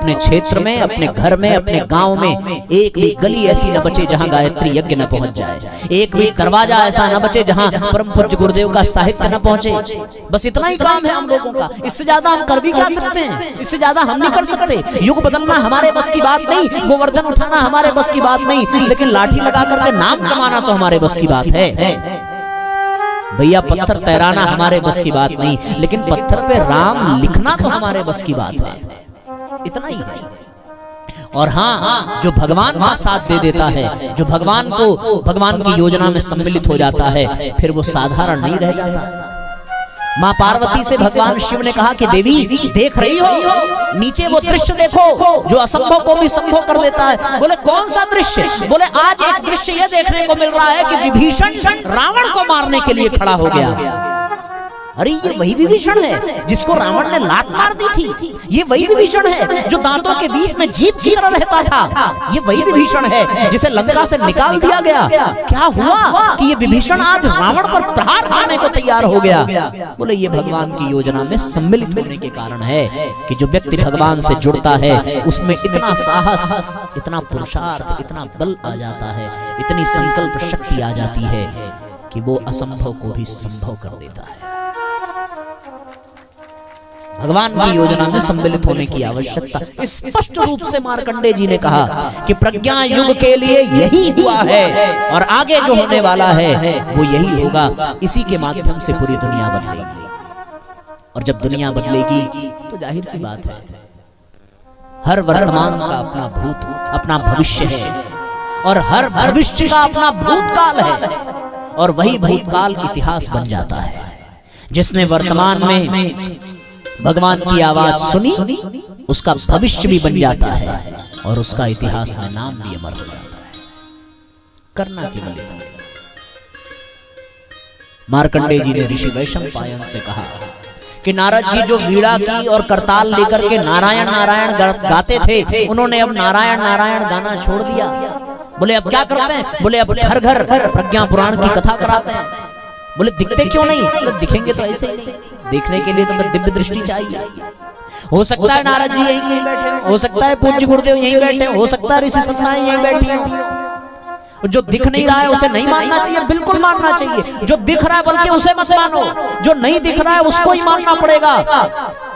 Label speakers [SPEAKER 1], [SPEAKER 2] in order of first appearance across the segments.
[SPEAKER 1] अपने क्षेत्र में, अपने घर में, अपने गांव में एक भी गली ऐसी न बचे जहां गायत्री यज्ञ न पहुंच जाए, एक भी दरवाजा ऐसा न बचे जहां परम पूज्य गुरुदेव का साहित्य न पहुंचे। बस इतना ही काम है हम लोगों का, इससे ज्यादा हम कर भी क्या सकते हैं? इससे ज्यादा हम नहीं कर सकते। युग बदलना हमारे बस की बात नहीं, गोवर्धन उठाना हमारे बस की बात नहीं, लेकिन लाठी लगा करके नाम कमाना तो हमारे बस की बात है। भैया पत्थर तैराना हमारे बस की बात नहीं, लेकिन पत्थर पे राम लिखना तो हमारे बस की बात है। इतना ही है। और हाँ, जो भगवान का साथ दे देता है, जो भगवान की योजना में सम्मिलित हो जाता है, फिर वो साधारण नहीं रह जाता। माँ पार्वती से भगवान शिव ने कहा कि देवी देख रही हो, नीचे वो दृश्य देखो जो असंभव को भी संभव कर देता है। बोले कौन सा दृश्य? बोले आज एक दृश्य ये देखने को मिल रहा है कि विभीषण रावण को मारने के लिए खड़ा हो गया। अरे ये वही विभीषण है जिसको रावण ने लात मार दी थी। ये वही विभीषण है जो दांतों के बीच में जीभ की तरह रहता था। ये वही विभीषण है जिसे लंका से निकाल दिया गया। क्या हुआ कि ये विभीषण आज रावण पर प्रहार करने को तैयार हो गया? बोले ये भगवान की योजना में सम्मिलित होने के कारण है कि जो व्यक्ति भगवान से जुड़ता है उसमें इतना साहस, इतना पुरुषार्थ, इतना बल आ जाता है, इतनी संकल्प शक्ति आ जाती है कि वो असंभव को भी संभव कर देता है। भगवान की योजना में सम्मिलित होने की आवश्यकता स्पष्ट रूप से मार्कंडेय जी ने कहा कि प्रज्ञा युग के लिए यही हुआ है और आगे जो होने वाला है वो यही होगा। इसी के माध्यम से पूरी दुनिया बदलेगी, और जब दुनिया बदलेगी तो जाहिर सी बात है हर वर्तमान का अपना भूत, अपना भविष्य है, और हर भविष्य का अपना भूतकाल है, और वही भूतकाल इतिहास बन जाता है। जिसने वर्तमान में भगवान की आवाज सुनी उसका भविष्य भी बन जाता है और उसका इतिहास में नाम भी अमर हो जाता है। करना केवल मार्कंडेय जी ने ऋषि वैशंपायन से कहा कि नारद जी जो वीणा की और करताल लेकर के नारायण नारायण गाते थे, उन्होंने अब नारायण नारायण गाना छोड़ दिया। बोले अब क्या करते हैं? बोले अब घर घर प्रज्ञा पुराण की कथा कराते हैं। बोले दिखते क्यों नहीं? बोले दिखेंगे तो ऐसे ही, देखने के लिए तो दिव्य दृष्टि चाहिए। हो सकता है नारद जी यहीं बैठे हो, हो सकता है पूज्य गुरुदेव यहीं बैठे हो, हो सकता है ऋषि संस्थाएं यहीं बैठी हो। जो दिख नहीं रहा है उसे नहीं मानना चाहिए, बिल्कुल मानना चाहिए। जो दिख रहा है बल्कि उसे मत मानो, जो नहीं दिख रहा है उसको ही मानना पड़ेगा।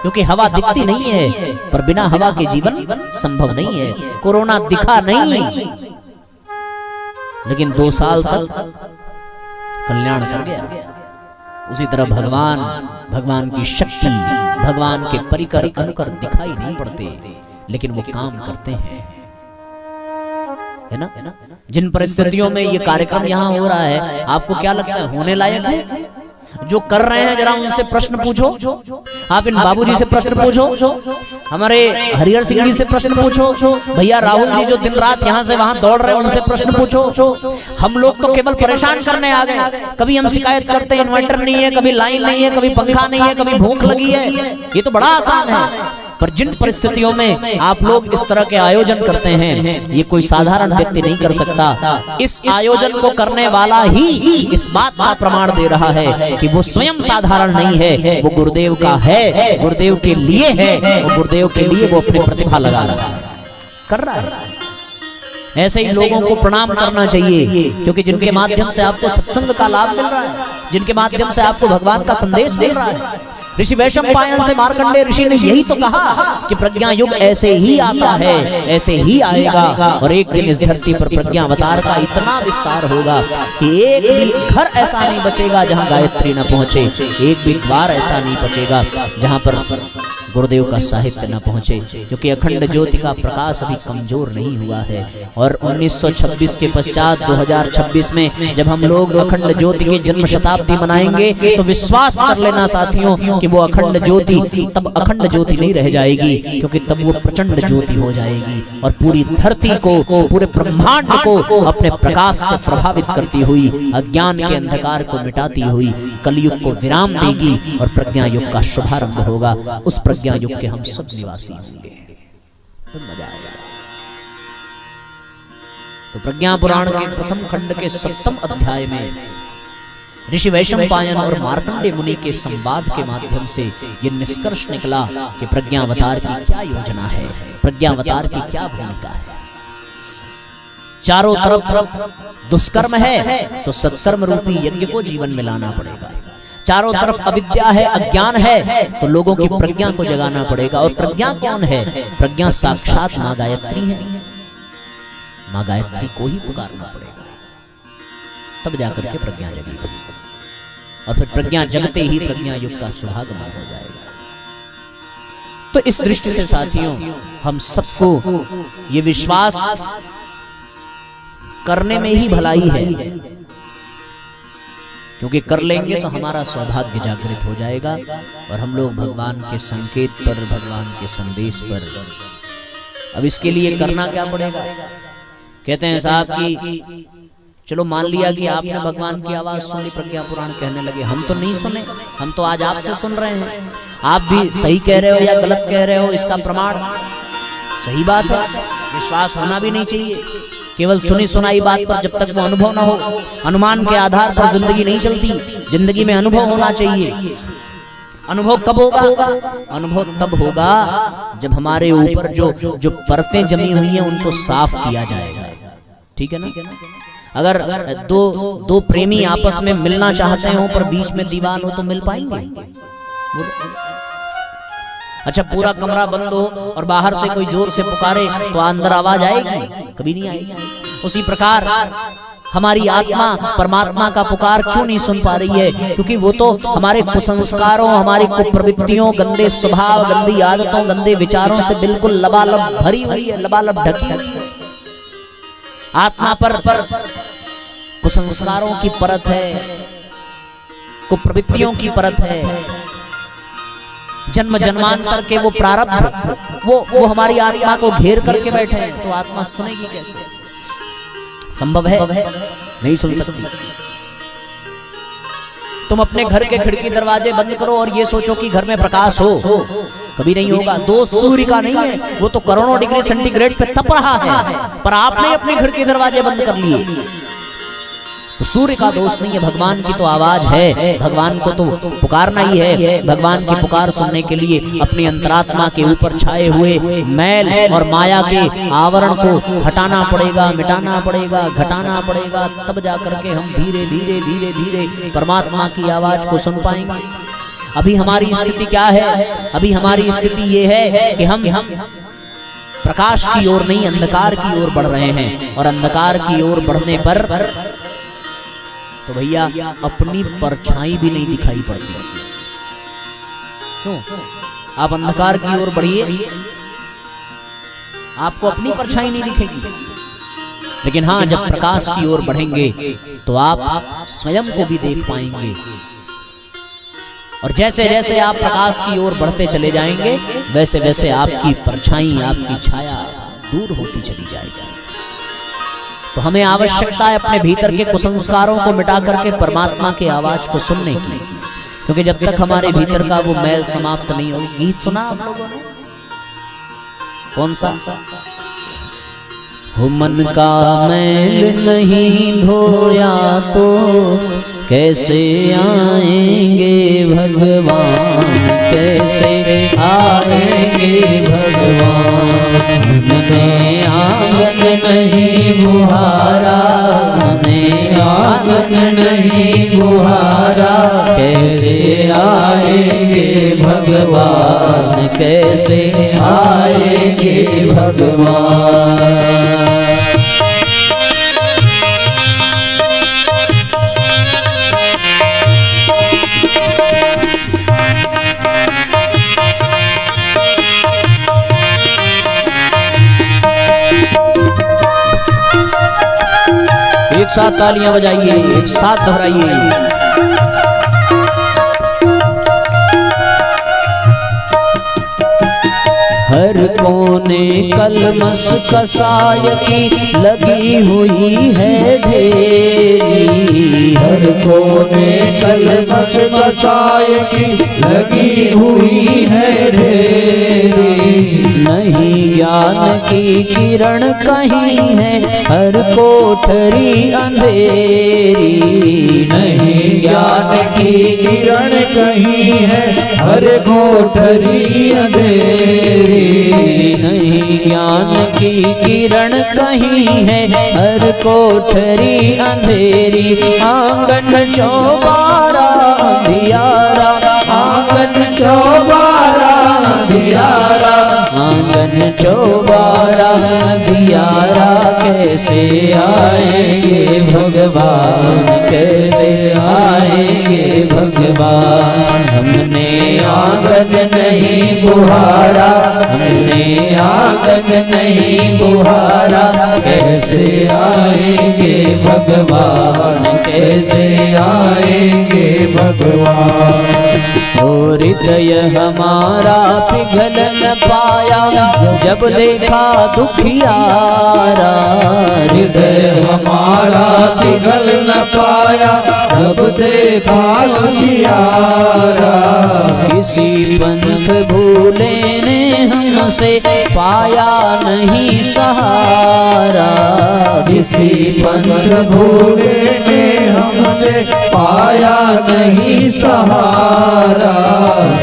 [SPEAKER 1] क्योंकि हवा दिखती नहीं है, पर बिना हवा के जीवन संभव नहीं है। कोरोना दिखा नहीं, लेकिन 2 साल तक कल्याण कर गया। उसी तरह भगवान की शक्ति, भगवान के परिकर अनुकर दिखाई नहीं पड़ते, लेकिन वो काम करते हैं, है ना? जिन परिस्थितियों में ये कार्यक्रम यहाँ हो रहा है, आपको क्या लगता है होने लायक है? जो कर रहे हैं जरा उनसे प्रश्न पूछो। आप इन बाबूजी से प्रश्न पूछो, हमारे हरिहर सिंह जी से प्रश्न पूछो, भैया राहुल जी जो दिन रात यहाँ से वहां दौड़ रहे हैं उनसे प्रश्न पूछो। हम लोग तो केवल परेशान करने आ गए। कभी हम शिकायत करते हैं इन्वर्टर नहीं है, कभी लाइन नहीं है, कभी पंखा नहीं है, कभी भूख लगी है। ये तो बड़ा आसान है। पर जिन परिस्थितियों में आप लोग इस तरह के आयोजन करते हैं, ये कोई साधारण व्यक्ति नहीं कर सकता। इस आयोजन को करने वाला ही इस बात का प्रमाण दे रहा है कि वो स्वयं साधारण नहीं है, वो गुरुदेव का है, गुरुदेव के लिए है, वो गुरुदेव के लिए वो अपनी प्रतिभा लगा रहा है, कर रहा है। ऐसे ही लोगों को प्रणाम करना चाहिए, क्योंकि जिनके माध्यम से आपको सत्संग का लाभ मिल रहा है, जिनके माध्यम से आपको भगवान का संदेश मिल रहा है। ऋषि वैशंपायन से मार्कंडेय ऋषि ने यही तो कहा कि प्रज्ञा युग ऐसे ही आता है, ऐसे ही आएगा, और एक दिन इस धरती पर प्रज्ञा अवतार का इतना विस्तार होगा कि एक भी घर ऐसा नहीं बचेगा जहां गायत्री न पहुंचे, एक भी द्वार ऐसा नहीं बचेगा जहां पर गुरुदेव का साहित्य न पहुंचे। क्योंकि अखंड ज्योति का प्रकाश अभी कमजोर नहीं हुआ है, और 1926 के पश्चात 2026 में जब हम लोग अखंड ज्योति की जन्म शताब्दी मनाएंगे तो विश्वास कर लेना साथियों कि वो अखंड ज्योति तब अखंड ज्योति नहीं रह जाएगी, क्योंकि तब वो प्रचंड ज्योति हो जाएगी और पूरी धरती को, पूरे ब्रह्मांड को अपने प्रकाश से प्रभावित करती हुई, अज्ञान के अंधकार को मिटाती हुई कलयुग को विराम देगी और प्रज्ञा युग का शुभारंभ होगा। उस प्रज्ञा युग के हम सब निवासी होंगे, तो मजा आएगा। तो प्रज्ञा पुराण के प्रथम खंड के 7वें अध्याय में ऋषि वैशंपायन और मार्कंडेय मुनि के संवाद के माध्यम से यह निष्कर्ष निकला कि प्रज्ञा अवतार की क्या योजना है। प्रज्ञावतार की क्या भूमिका है। चारों तरफ दुष्कर्म है तो सत्कर्म रूपी यज्ञ को जीवन में लाना पड़ेगा। चारों तरफ अविद्या है, अज्ञान है, तो लोगों की प्रज्ञा को जगाना पड़ेगा। और प्रज्ञा कौन है? प्रज्ञा साक्षात माँ गायत्री है। माँ गायत्री को ही पुकारना पड़ेगा, तब जाकर के प्रज्ञा जगेगी। और फिर प्रज्ञा जगते ही प्रज्ञा युग का सुहागमन हो जाएगा। तो इस दृष्टि से साथियों, हम सबको ये विश्वास करने में ही भलाई है, क्योंकि कर लेंगे तो हमारा सौभाग्य जागृत हो जाएगा और हम लोग भगवान के संकेत पर, भगवान के संदेश पर। अब इसके लिए करना क्या पड़ेगा? कहते हैं साहब कि चलो मान लिया कि आपने भगवान की आवाज सुनी, प्रज्ञा पुराण कहने लगे, हम तो नहीं सुने, हम तो आज आपसे सुन रहे हैं। आप भी सही कह रहे हो या गलत कह रहे हो, इसका प्रमाण सही बात है। विश्वास होना भी नहीं चाहिए। केवल सुनी सुनाई बात पर जब तक वो अनुभव ना हो, अनुमान के आधार पर जिंदगी नहीं चलती। जिंदगी में अनुभव होना चाहिए। अनुभव कब होगा? अनुभव तब होगा जब हमारे ऊपर जो परतें जमी हुई हैं उनको साफ किया जाएगा। ठीक है ना? अगर दो प्रेमी आपस में मिलना चाहते हो पर बीच में दीवार हो तो मिल पाएंगे? अच्छा, पूरा कमरा बंद हो और बाहर से कोई जोर से पुकारे तो अंदर आवाज आएगी? कभी नहीं आएगी। उसी प्रकार हमारी आत्मा परमात्मा का पुकार क्यों नहीं सुन पा रही है? क्योंकि वो तो हमारे कुसंस्कारों, हमारी कुप्रवृत्तियों, गंदे स्वभाव, गंदी आदतों, गंदे विचारों से बिल्कुल लबालब भरी हुई है, लबालब ढकी हुई है। आत्मा पर कुसंस्कारों की परत है, कुप्रवृत्तियों की परत है, जन्म जन्मांतर के वो प्रारब्ध वो हमारी आत्मा को घेर करके बैठे हैं। तो आत्मा सुनेगी कैसे? संभव है? नहीं सुन सकती। तुम अपने घर के खिड़की दरवाजे बंद करो और ये सोचो कि घर में प्रकाश हो, कभी नहीं होगा। दोष सूर्य का नहीं है, वो तो करोड़ों डिग्री सेंटीग्रेड पे तप रहा है, पर आपने अपनी खिड़की दरवाजे बंद कर लिए। तो सूर्य का दोष नहीं है, भगवान की तो आवाज है। भगवान को तो पुकारना ही है। भगवान की पुकार सुनने के लिए अपनी अंतरात्मा के ऊपर छाए हुए मैल और माया के आवरण को हटाना पड़ेगा, मिटाना पड़ेगा, घटाना पड़ेगा। तब जाकर के हम धीरे धीरे धीरे धीरे परमात्मा की आवाज को सुन पाएंगे। अभी हमारी स्थिति क्या है? अभी हमारी स्थिति ये है कि हम प्रकाश की ओर नहीं, अंधकार की ओर बढ़ रहे हैं। और अंधकार की ओर बढ़ने पर तो भैया अपनी परछाई भी नहीं दिखाई पड़ती। क्यों? आप अंधकार की ओर बढ़िए, आपको अपनी परछाई नहीं दिखेगी। लेकिन हाँ, जब प्रकाश की ओर बढ़ेंगे तो आप स्वयं को भी देख पाएंगे। और जैसे जैसे आप प्रकाश की ओर बढ़ते चले जाएंगे, वैसे वैसे आपकी परछाई, आपकी छाया दूर होती चली जाएगी। तो हमें आवश्यकता है अपने भीतर के कुसंस्कारों को मिटा करके परमात्मा की आवाज को सुनने की। क्योंकि जब तक हमारे भीतर का वो मैल समाप्त नहीं हो। गीत सुना आप लोगों ने? कौन सा? हो मन का मैल नहीं धोया तो कैसे आएंगे भगवान, कैसे आएंगे भगवान। हमने आंगन नहीं बुहारा, हमने आंगन नहीं बुहारा, कैसे आएंगे भगवान, कैसे आएंगे भगवान। एक साथ तालियां बजाइए, एक साथ दोहराइए। हर कोने कलमस कसाय की लगी हुई है ढेरी, हर कोने कलमस कसाय की लगी हुई है ढेरी। नहीं ज्ञान की किरण कहीं है, हर कोठरी अंधेरी। नहीं ज्ञान की किरण कहीं है, हर कोठरी अंधेरी। नहीं ज्ञान की किरण कहीं है, हर कोठरी अंधेरी, आंगन चौबारा अंधियारा, आंगन चौबारा अंधियारा, आंगन चौबारा अंधियारा। कैसे आएंगे भगवान, कैसे आएंगे भगवान। हमने आंगन नहीं बुहारा, हमने आंगन नहीं बुहारा, कैसे आएंगे भगवान, कैसे आएंगे भगवान। और हृदय हमारा पिघल न पाया, जब देखा दुखियारा। हृदय हमारा पिघल न पाया, जब देखा दुखियारा। किसी पंथ भूले ने हमसे पाया नहीं सहारा, किसी पंथ भूले ने हमसे पाया नहीं सहारा।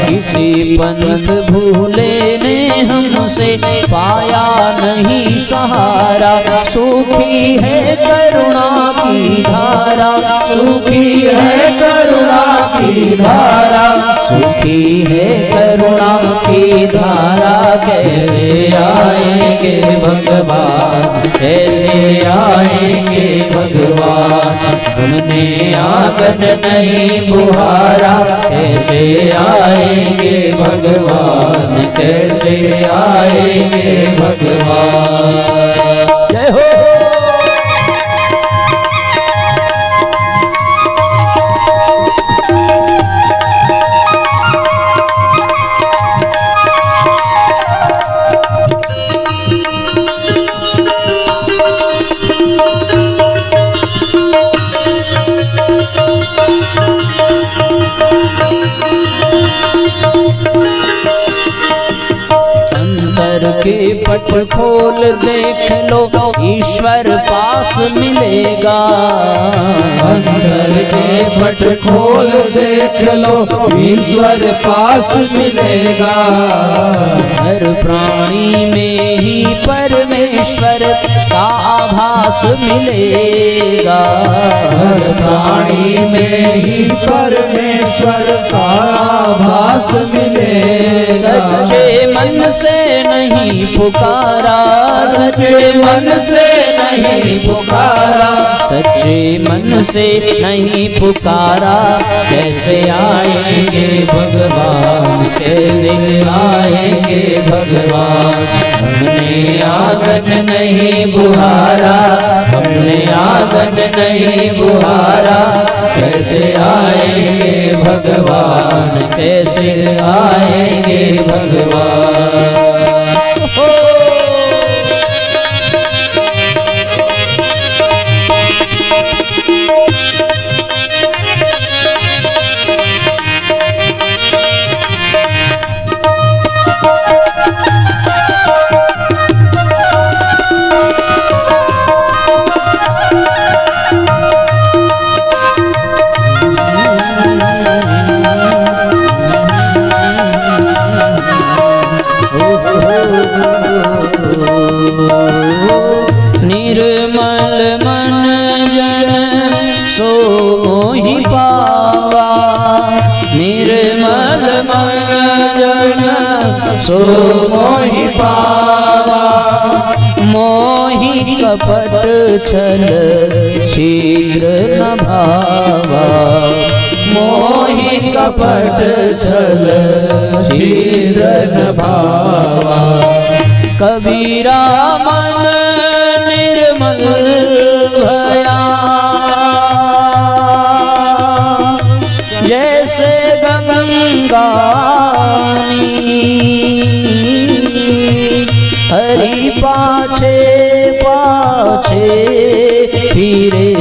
[SPEAKER 1] किसी पंथ भूले ने हमसे पाया नहीं सहारा। सूखी है करुणा की धारा, सूखी है करुणा की धारा, सूखी है करुणा की धारा। कैसे आएंगे भगवान, कैसे आएंगे भगवान। हमने आंगन नहीं बुहारा, कैसे आएंगे भगवान, कैसे आएंगे भगवान। जय हो। के पट खोल देख लो, ईश्वर पास मिलेगा। अंदर के पट खोल देख लो, ईश्वर पास मिलेगा। हर प्राणी में ही परमेश्वर का आभास मिलेगा। हर प्राणी में ही परमेश्वर का आभास मिलेगा। सच्चे मन से नहीं पुकारा, सच्चे मन से नहीं पुकारा, सच्चे मन से नहीं पुकारा। कैसे आएंगे भगवान, कैसे आएंगे भगवान। हमने आंगन नहीं बुहारा, हमने आंगन नहीं बुहारा। कैसे आएंगे भगवान, कैसे आएंगे भगवान। निर्मल मन जन सो मोहि पावा, निर्मल मन जन सो मोहि पावा। मोहि कपट छल शीघ्र न भावा, मोहि कपट छल शीघ्र न भावा। कबीरा मन निर्मल भया, जैसे गंगा हरि पाछे पाछे फिरे।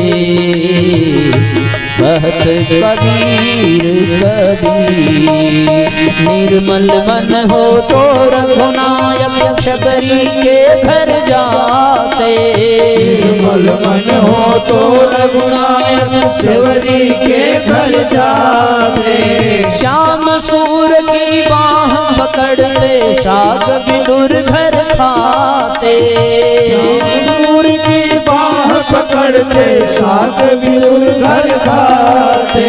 [SPEAKER 1] कहत कबीर कबीर, निर्मल मन हो तो रघुनायक शबरी के घर जाते।
[SPEAKER 2] निर्मल मन हो तो रघुनायक शबरी के घर जाते।
[SPEAKER 1] श्याम सूर की बाह पकड़ते शाग विदुर घर खाते।
[SPEAKER 2] सूर की बाह पकड़ते साथ विदुर घर खाते।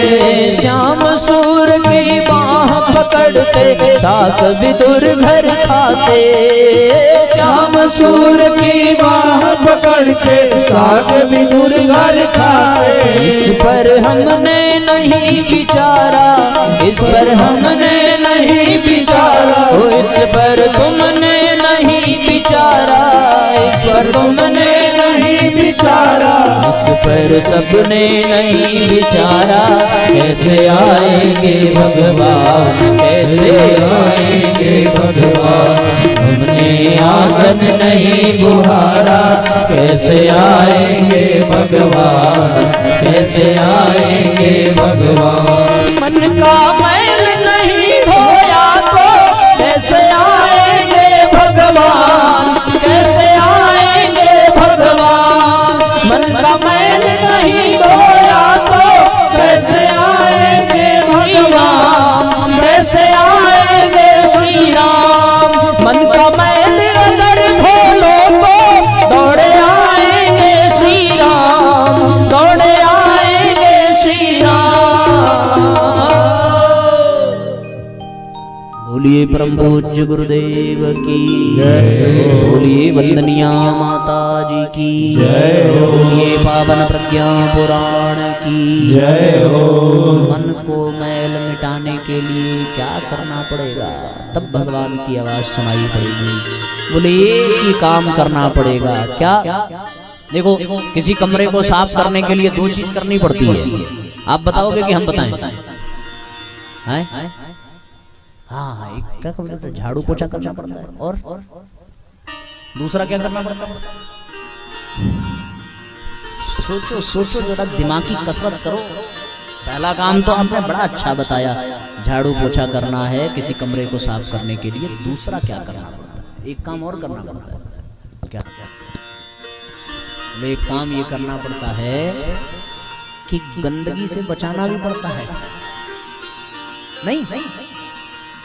[SPEAKER 1] श्याम सूर की बाह पकड़ते साथ विदुर घर खाते।
[SPEAKER 2] श्याम सूर की बाह पकड़ के साथ विदुर घर खाते।
[SPEAKER 1] इस पर हमने नहीं विचारा, इस पर हमने नहीं विचारा, इस पर तुमने नहीं विचारा, इस पर तुमने नहीं विचारा, इस पर सबने नहीं विचारा। कैसे आएंगे भगवान, कैसे आएंगे भगवान, हमने आंगन नहीं बुहारा। कैसे आएंगे भगवान, कैसे आएंगे भगवान। मन का मैल नहीं धोया तो कैसे आएंगे भगवान, कैसे आएंगे भगवान। मन का मैल नहीं धोया तो कैसे आएंगे भगवान, कैसे आएंगे श्री राम। मन का मैल अगर धो लो तो दौड़े आएंगे श्री राम, दौड़े आएंगे श्री राम। बोलिए परम पूज्य गुरुदेव की जय। बोलिए वंदनिया माता जी की जय। बोलिए पावन प्रज्ञा पुराण की जय हो। मन को मैल मिटाने के लिए क्या करना पड़ेगा? तब भगवान की आवाज सुनाई पड़ेगी। बोले एक ही काम करना पड़ेगा। क्या? देखो किसी कमरे को साफ करने के लिए दो चीज करनी पड़ती है। आप बताओगे कि हम बताएं? हैं? हाँ, एक क्या करना पड़ता है? झाड़ू पोछा करना पड़ता है। और दूसरा क्या करना पड़ता है? सोचो सोचो जरा, दिमागी कसरत करो। पहला काम तो आपने बड़ा अच्छा बताया, झाड़ू पोछा करना है किसी कमरे को साफ करने के लिए। दूसरा क्या करना पड़ता है? एक काम और करना पड़ता है। क्या? एक काम ये करना पड़ता है कि गंदगी से बचाना भी पड़ता है। नहीं,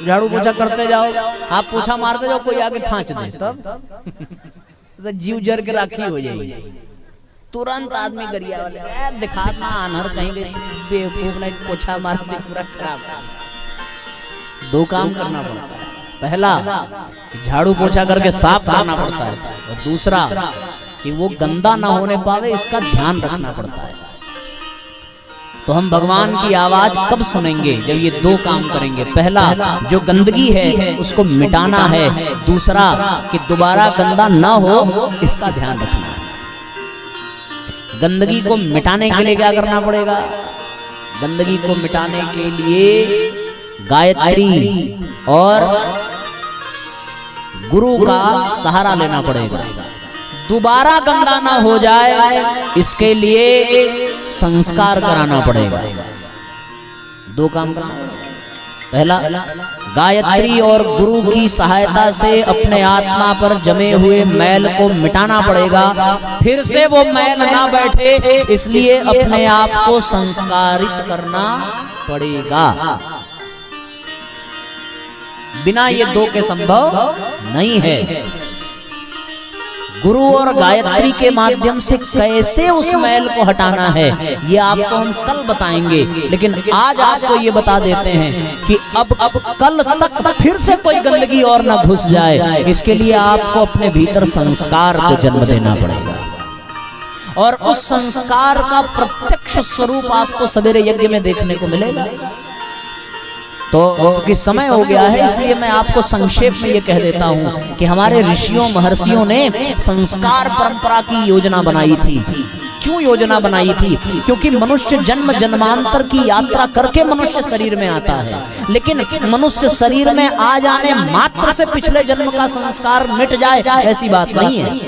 [SPEAKER 1] झाड़ू पोछा करते जाओ, आप पोछा मारते जाओ, कोई आगे खांच दे तब जीव जर के राखी हो जाएगी। तुरंत आदमी गरिया वाले दिखाना अनहर कहीं बेवकूफ नहीं, पोछा मारते पूरा खराब। दो काम करना पड़ता है। पहला झाड़ू पोछा करके साफ करना पड़ता है, और दूसरा कि वो गंदा ना होने पावे इसका ध्यान रखना पड़ता है। तो हम भगवान की आवाज कब सुनेंगे? जब ये दो काम करेंगे। पहला जो गंदगी है उसको मिटाना है, दूसरा कि दोबारा गंदा ना हो इसका ध्यान रखना है। गंदगी को मिटाने के लिए क्या करना पड़ेगा? गंदगी को मिटाने के लिए गायत्री और गुरु का सहारा लेना पड़ेगा। दोबारा गंदा ना हो जाए इसके लिए संस्कार कराना पड़ेगा। दो काम करना। पहला गायत्री और गुरु की सहायता से अपने आत्मा पर जमे हुए मैल को मिटाना पड़ेगा। फिर से वो मैल ना बैठे इसलिए अपने आप को संस्कारित करना पड़ेगा। बिना ये दो के संभव नहीं है। गुरु और गायत्री के माध्यम से कैसे उस मैल को हटाना है ये आपको हम कल बताएंगे, लेकिन आज आपको ये बता देते हैं कि अब कल तक फिर से कोई गंदगी और न घुस जाए, इसके लिए आपको अपने भीतर संस्कार को जन्म देना पड़ेगा। और उस संस्कार का प्रत्यक्ष स्वरूप आपको सवेरे यज्ञ में देखने को मिलेगा। तो कि समय हो गया है इसलिए मैं आपको संक्षेप में ये कह देता हूँ कि हमारे ऋषियों महर्षियों ने संस्कार परंपरा की योजना बनाई थी। क्यों योजना बनाई थी? क्योंकि मनुष्य जन्म जन्मांतर की यात्रा करके मनुष्य शरीर में आता है, लेकिन मनुष्य शरीर में आ जाने मात्र से पिछले जन्म का संस्कार मिट जाए ऐसी बात नहीं है।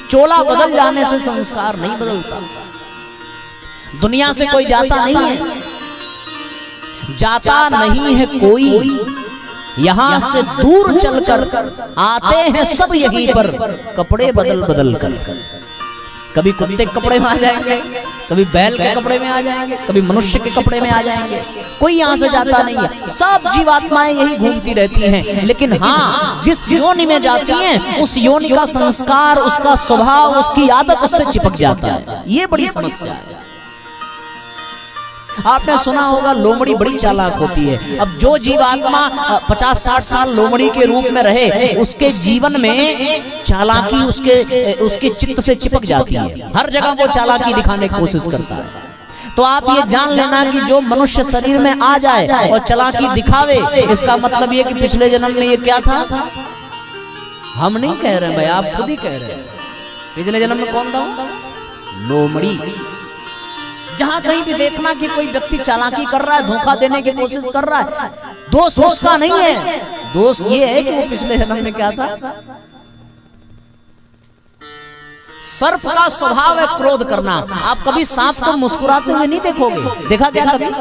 [SPEAKER 1] चोला बदल जाने से संस्कार नहीं बदलता। दुनिया से कोई जाता नहीं है, जाता नहीं है कोई, यहाँ से दूर चलकर आते हैं सब यहीं पर कपड़े बदल बदल कर। कभी कुत्ते के कपड़े में आ जाएंगे, कभी बैल के कपड़े में आ जाएंगे, कभी मनुष्य के कपड़े में आ जाएंगे। कोई यहाँ से जाता नहीं है, सब जीवात्माएं यही घूमती रहती हैं। लेकिन हाँ, जिस योनि में जाती हैं उस योनि का संस्कार, उसका स्वभाव, उसकी आदत उससे चिपक जाता है। ये बड़ी समस्या है। आपने सुना होगा लोमड़ी बड़ी चालाक होती है। अब जो जीवात्मा 50-60 साल लोमड़ी के रूप में रहे, उसके जीवन में चालाकी उसके चित्त से चिपक जाती है। हर जगह वो चालाकी दिखाने की कोशिश करता है। तो आप ये जान लेना कि जो मनुष्य शरीर में आ जाए और चालाकी दिखावे, इसका मतलब ये कि पिछले जन्म में ये क्या था। हम नहीं कह रहे भाई, आप खुद ही कह रहे हैं। पिछले जन्म में कौन था? लोमड़ी। जहां कहीं भी देखना कि कोई व्यक्ति चालाकी कर रहा है, धोखा देने की कोशिश कर रहा है, दोष उसका नहीं है, दोष ये है कि वो पिछले जन्म में क्या था। सर्प का स्वभाव है क्रोध करना। आप कभी सांप को मुस्कुराते हुए नहीं देखोगे, देखा क्या कभी?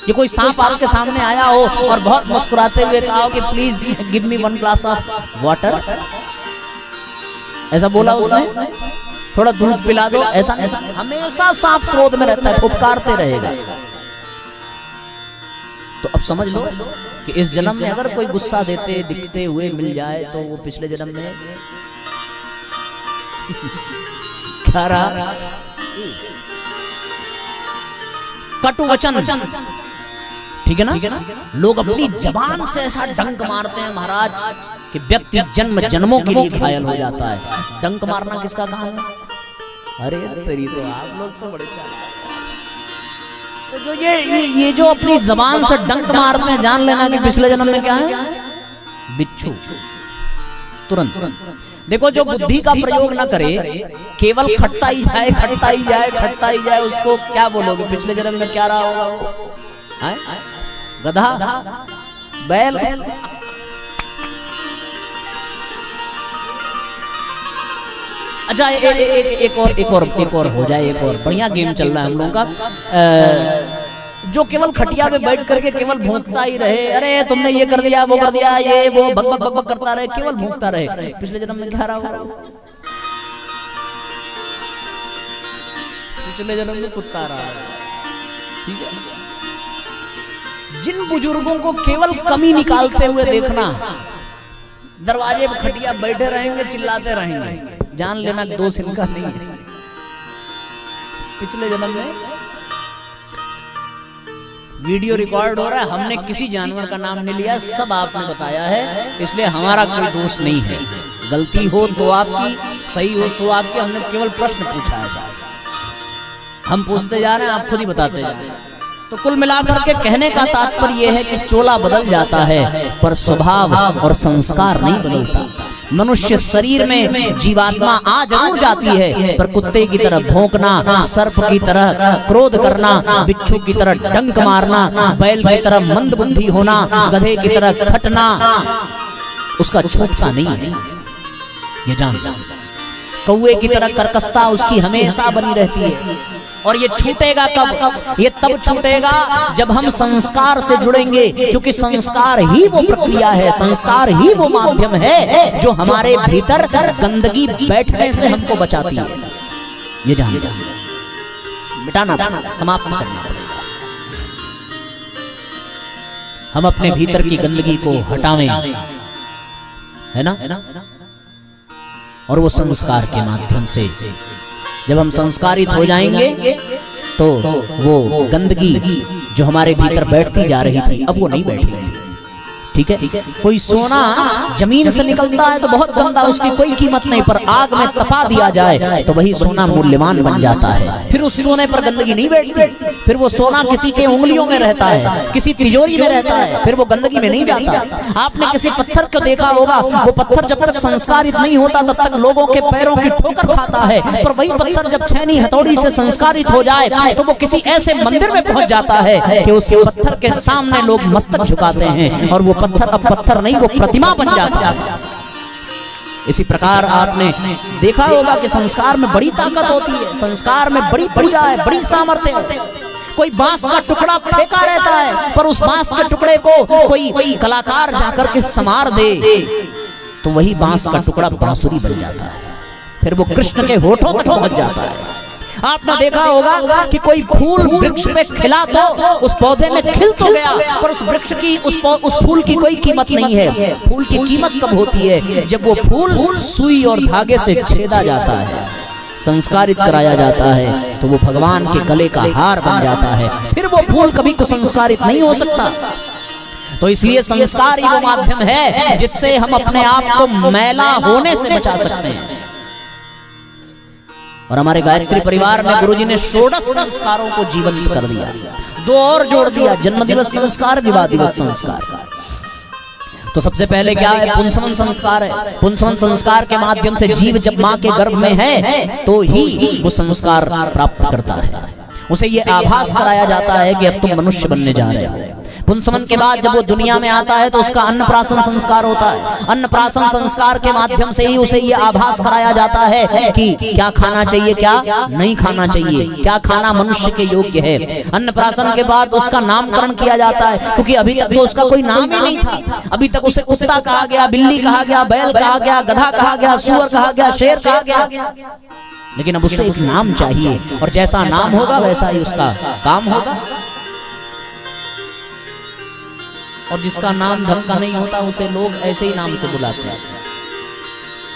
[SPEAKER 1] कि कोई सांप आपके सामने आया हो और बहुत मुस्कुराते हुए कहा हो कि please give me 1 glass of water, ऐसा बोला उसने? थोड़ा दूध पिला दो, ऐसा हमेशा सांप क्रोध में रहता है, फुफकारते रहेगा। तो अब समझ लो कि इस जन्म में अगर कोई गुस्सा देते दिखते हुए मिल जाए तो वो पिछले जन्म में क्या रहा? कटु वचन, ठीक है ना? लोग अपनी जबान से ऐसा डंक मारते हैं महाराज कि व्यक्ति जन्म जन्मों के लिए घायल हो जाता है। डंक मारना किसका काम है? अरे तेरी तो आप लोग तो बड़े चालाक। तो जो ये जो अपनी जबान से डंक मारते हैं, जान लेना कि पिछले जन्म में क्या है? बिच्छू। तुरंत देखो, जो बुद्धि का प्रयोग ना करे, केवल खटता ही जाए, खटता ही जाए, खटता ही जाए, उसको क्या बोलोगे? पिछले जन्म में क्या रहा होगा? गधा, बैल। अच्छा, एक और हो जाए, एक और बढ़िया गेम चल रहा है हम लोगों का। जो केवल खटिया पे बैठ करके केवल भूखता ही रहे, अरे तुमने ये कर दिया, वो कर दिया, ये वो बक बक बक बक करता रहे, केवल भूखता रहे, पिछले जन्म में क्या रहा होगा? पिछले जन्म में कुत्ता रहा। ठीक है? जिन बुजुर्गों को केवल कमी निकालते हुए देखना, दरवाजे पर खटिया बैठे रहेंगे, चिल्लाते रहेंगे, जान लेना दोष इनका नहीं है। पिछले जन्म में वीडियो रिकॉर्ड हो रहा है, हमने किसी जानवर का नाम नहीं लिया, सब आपने बताया है, इसलिए हमारा कोई दोष नहीं है। गलती हो तो आपकी, सही हो तो आपकी, हमने केवल प्रश्न पूछा है साहब। हम पूछते जा रहे हैं, आप खुद ही बताते जा रहे हैं। तो कुल मिलाकर के कहने का तात्पर्य यह है कि चोला बदल जाता है पर स्वभाव और संस्कार नहीं बदलता। मनुष्य शरीर में जीवात्मा आ जरूर जाती है, पर कुत्ते की तरह भौंकना, सर्प की तरह क्रोध करना, बिच्छू की तरह डंक मारना, बैल की तरह मंद बुद्धि होना, गधे की तरह खटना, उसका छूटता नहीं है, ये जान। कौवे की तरह कर्कशता उसकी हमेशा बनी रहती है। और ये छूटेगा कब? ये तब छूटेगा जब हम संस्कार से जुड़ेंगे, क्योंकि संस्कार ही वो प्रक्रिया है, संस्कार ही वो माध्यम है जो हमारे भीतर गंदगी बैठने से हमको बचाती है। ये जान, मिटाना, समाप्त करना पड़ेगा। हम अपने भीतर की गंदगी को हटावें, है ना? और वो संस्कार के माध्यम से जब हम संस्कारित हो जाएंगे तो वो गंदगी जो हमारे भीतर बैठती जा रही थी, अब वो नहीं बैठेगी। ठीक है? कोई सोना जमीन से निकलता है तो बहुत गंदा, उसकी कोई कीमत नहीं, पर आग में तपा दिया जाए तो वही सोना मूल्यवान बन जाता है। फिर उस सोने पर गंदगी नहीं बैठती, फिर वो सोना किसी के उंगलियों में रहता है, किसी तिजोरी में रहता है, फिर वो गंदगी में नहीं जाता। आपने किसी पत्थर को देखा होगा, वो पत्थर जब तक संस्कारित नहीं होता तब तक लोगों के पैरों की ठोकर खाता है, पर वही पत्थर जब छेनी हथौड़ी से संस्कारित हो जाए तो वो किसी ऐसे मंदिर में पहुंच जाता है कि उस पत्थर के सामने लोग मस्तक झुकाते हैं, और वो पत्थर अब पत्थर नहीं, वो प्रतिमा बन जाता है। इसी प्रकार आपने देखा होगा कि संस्कार में बड़ी ताकत होती है, संस्कार में बड़ी पूजा है, बड़ी सामर्थ्य है। कोई बांस का टुकड़ा फेंका रहता है, पर उस बांस के टुकड़े को कोई कलाकार जाकर के संवार दे तो वही बांस का टुकड़ा बांसुरी बन जाता है, फिर वो कृष्ण के होठों तक पहुंच जाता है। आपने देखा होगा कि कोई फूल वृक्ष पे खिला तो उस पौधे में खिल तो गया, पर उस वृक्ष की उस फूल की कोई कीमत नहीं है। फूल की कीमत कब होती है? जब वो फूल सुई और धागे से छेदा जाता है, संस्कारित कराया जाता है, तो वो भगवान के गले का हार बन जाता है। फिर वो फूल कभी कुसंस्कारित नहीं हो सकता। तो इसलिए संस्कार ही वो माध्यम है जिससे हम अपने आप को मैला होने से बचा सकते हैं। और हमारे गायत्री परिवार में गुरुजी ने 16 संस्कारों को जीवंत कर दिया, 2 और जोड़ दिया, जन्म दिवस संस्कार, विवाह दिवस संस्कार। तो सबसे पहले क्या है? पुंसवन संस्कार है। पुंसवन संस्कार के माध्यम से जीव जब मां के गर्भ में है तो ही वो संस्कार प्राप्त करता है, उसे ये आभास कराया जाता है कि अब तुम मनुष्य बनने जा रहे हो। पुंसवन के बाद जब वो दुनिया में आता है तो उसका अन्नप्राशन संस्कार होता है। अन्नप्राशन संस्कार के माध्यम से ही उसे ये आभास कराया जाता है कि क्या खाना चाहिए, क्या नहीं खाना चाहिए, क्या खाना मनुष्य के योग्य है। अन्नप्राशन के बाद उसका नामकरण किया जाता है, क्योंकि अभी तक तो उसका कोई नाम ही नहीं था। अभी तक उसे कुत्ता कहा गया, बिल्ली कहा गया, बैल कहा गया, गधा कहा गया, सुअर कहा गया, शेर कहा गया, लेकिन अब उससे एक नाम चाहिए, और जैसा नाम होगा वैसा ही उसका काम होगा। और जिसका नाम ढंग का नहीं होता उसे लोग ऐसे ही नाम से बुलाते हैं।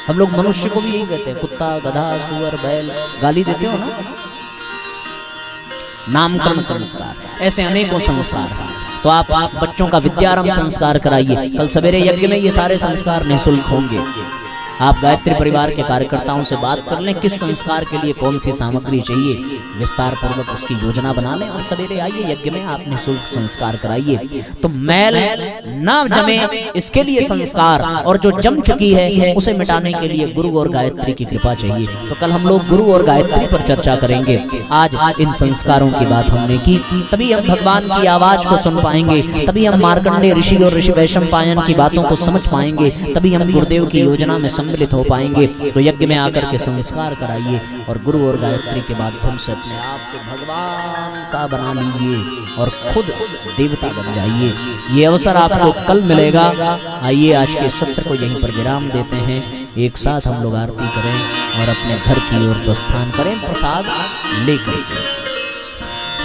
[SPEAKER 1] हम लोग मनुष्य को भी यही कहते हैं, कुत्ता, गधा, सुअर, बैल, गाली देते हो ना। नामकरण संस्कार, ऐसे अनेकों संस्कार। तो आप बच्चों का विद्यारंभ संस्कार कराइए। कल सवेरे यज्ञ में ये सारे संस्कार निःशुल्क होंगे। आप गायत्री परिवार के कार्यकर्ताओं से बात कर लें किस संस्कार के लिए कौन सी सामग्री चाहिए, विस्तार पूर्वक उसकी योजना बना लें और सवेरे आइए यज्ञ में आप निःशुल्क संस्कार कराइए। तो मैल ना जमे इसके लिए संस्कार, और जो जम चुकी है उसे मिटाने के लिए गुरु और गायत्री की कृपा चाहिए। तो कल हम लोग गुरु और गायत्री पर चर्चा करेंगे। आज इन संस्कारों की बात हमने की, तभी हम भगवान की आवाज को सुन पाएंगे, तभी हम मार्कंडेय ऋषि और ऋषि वैशंपायन की बातों को समझ पाएंगे, तभी हम गुरुदेव की योजना में सम्मिलित हो पाएंगे। तो यज्ञ में आकर के संस्कार कराइए और गुरु और गायत्री के माध्यम से अपने आप को भगवान का बना लीजिए और खुद देवता बन जाइए। ये अवसर आपको कल मिलेगा। आइए आज के सत्र को यहीं पर विराम देते हैं। एक साथ हम लोग आरती करें और अपने घर की ओर प्रस्थान करें प्रसाद लेकर।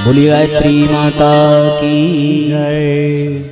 [SPEAKER 1] बोलिए गायत्री माता की जय।